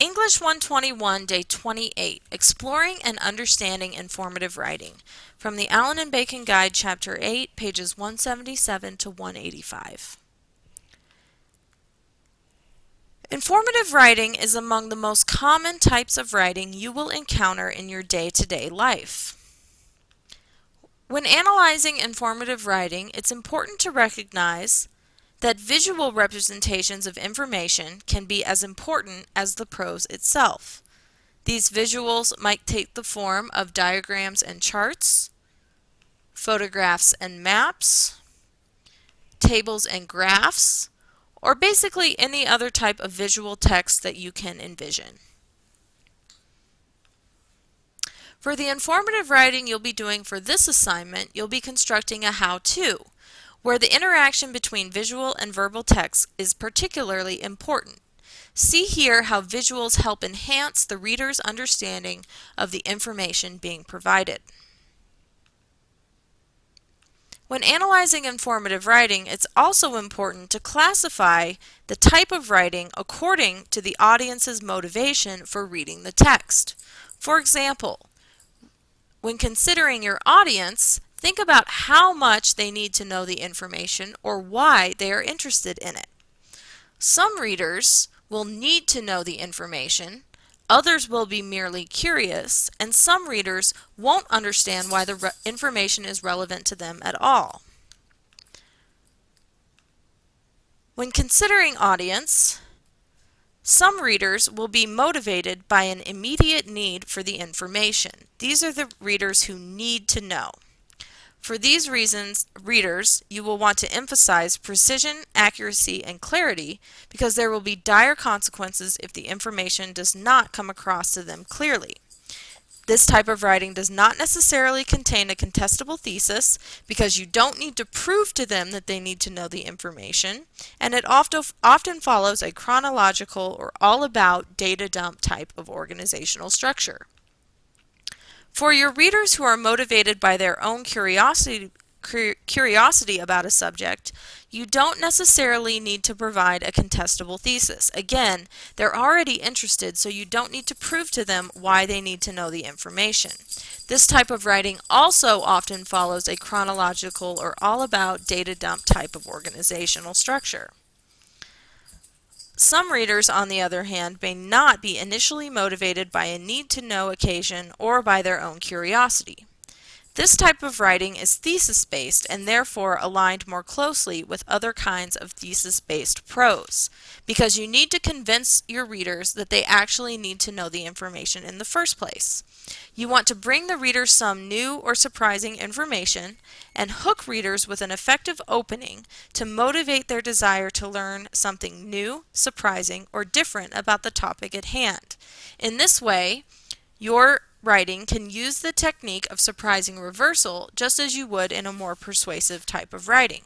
English 121, Day 28, Exploring and Understanding Informative Writing, from the Allen and Bacon Guide, Chapter 8, pages 177 to 185. Informative writing is among the most common types of writing you will encounter in your day-to-day life. When analyzing informative writing, it's important to recognize that visual representations of information can be as important as the prose itself. These visuals might take the form of diagrams and charts, photographs and maps, tables and graphs, or basically any other type of visual text that you can envision. For the informative writing you'll be doing for this assignment, you'll be constructing a how-to, where the interaction between visual and verbal text is particularly important. See here how visuals help enhance the reader's understanding of the information being provided. When analyzing informative writing, it's also important to classify the type of writing according to the audience's motivation for reading the text. For example, when considering your audience, think about how much they need to know the information or why they are interested in it. Some readers will need to know the information, others will be merely curious, and some readers won't understand why the information is relevant to them at all. When considering audience, some readers will be motivated by an immediate need for the information. These are the readers who need to know. For these reasons, readers, you will want to emphasize precision, accuracy, and clarity because there will be dire consequences if the information does not come across to them clearly. This type of writing does not necessarily contain a contestable thesis because you don't need to prove to them that they need to know the information, and it often follows a chronological or all-about data dump type of organizational structure. For your readers who are motivated by their own curiosity about a subject, you don't necessarily need to provide a contestable thesis. Again, they're already interested, so you don't need to prove to them why they need to know the information. This type of writing also often follows a chronological or all-about data dump type of organizational structure. Some readers, on the other hand, may not be initially motivated by a need-to-know occasion or by their own curiosity. This type of writing is thesis-based and therefore aligned more closely with other kinds of thesis-based prose, because you need to convince your readers that they actually need to know the information in the first place. You want to bring the reader some new or surprising information and hook readers with an effective opening to motivate their desire to learn something new, surprising, or different about the topic at hand. In this way, your writing can use the technique of surprising reversal just as you would in a more persuasive type of writing.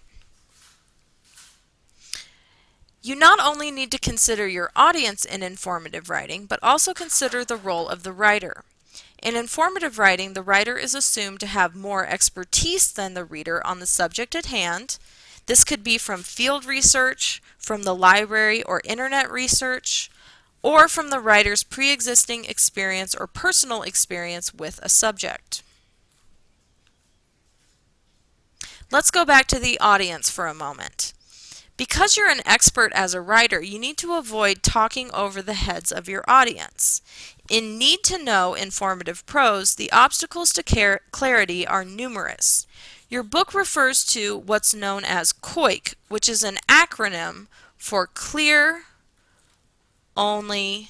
You not only need to consider your audience in informative writing, but also consider the role of the writer. In informative writing, the writer is assumed to have more expertise than the reader on the subject at hand. This could be from field research, from the library or internet research, or from the writer's pre-existing experience or personal experience with a subject. Let's go back to the audience for a moment. Because you're an expert as a writer, you need to avoid talking over the heads of your audience. In need-to-know informative prose, the obstacles to clarity are numerous. Your book refers to what's known as COIC, which is an acronym for Clear Only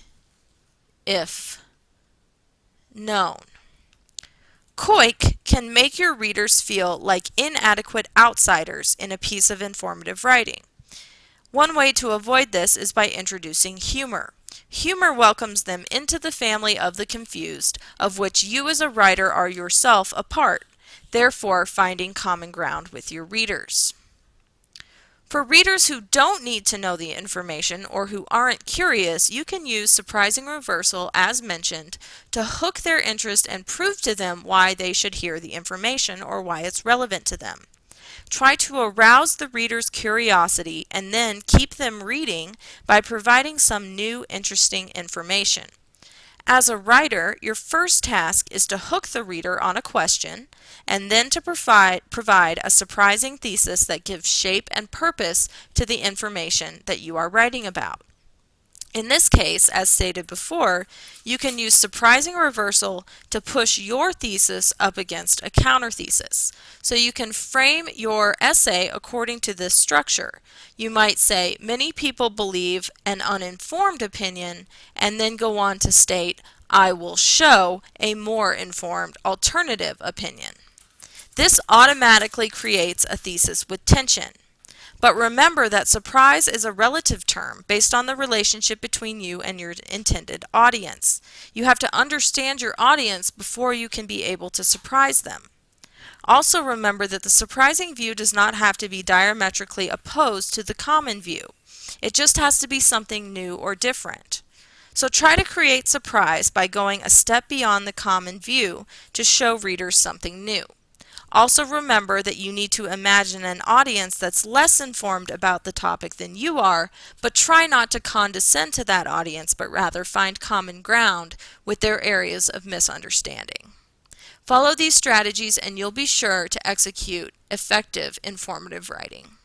If Known. COIC can make your readers feel like inadequate outsiders in a piece of informative writing. One way to avoid this is by introducing humor. Humor welcomes them into the family of the confused, of which you as a writer are yourself a part, therefore finding common ground with your readers. For readers who don't need to know the information or who aren't curious, you can use surprising reversal, as mentioned, to hook their interest and prove to them why they should hear the information or why it's relevant to them. Try to arouse the reader's curiosity and then keep them reading by providing some new interesting information. As a writer, your first task is to hook the reader on a question and then to provide a surprising thesis that gives shape and purpose to the information that you are writing about. In this case, as stated before, you can use surprising reversal to push your thesis up against a counter thesis. So you can frame your essay according to this structure. You might say, many people believe an uninformed opinion, and then go on to state, I will show a more informed alternative opinion. This automatically creates a thesis with tension. But remember that surprise is a relative term based on the relationship between you and your intended audience. You have to understand your audience before you can be able to surprise them. Also remember that the surprising view does not have to be diametrically opposed to the common view. It just has to be something new or different. So try to create surprise by going a step beyond the common view to show readers something new. Also remember that you need to imagine an audience that's less informed about the topic than you are, but try not to condescend to that audience, but rather find common ground with their areas of misunderstanding. Follow these strategies and you'll be sure to execute effective informative writing.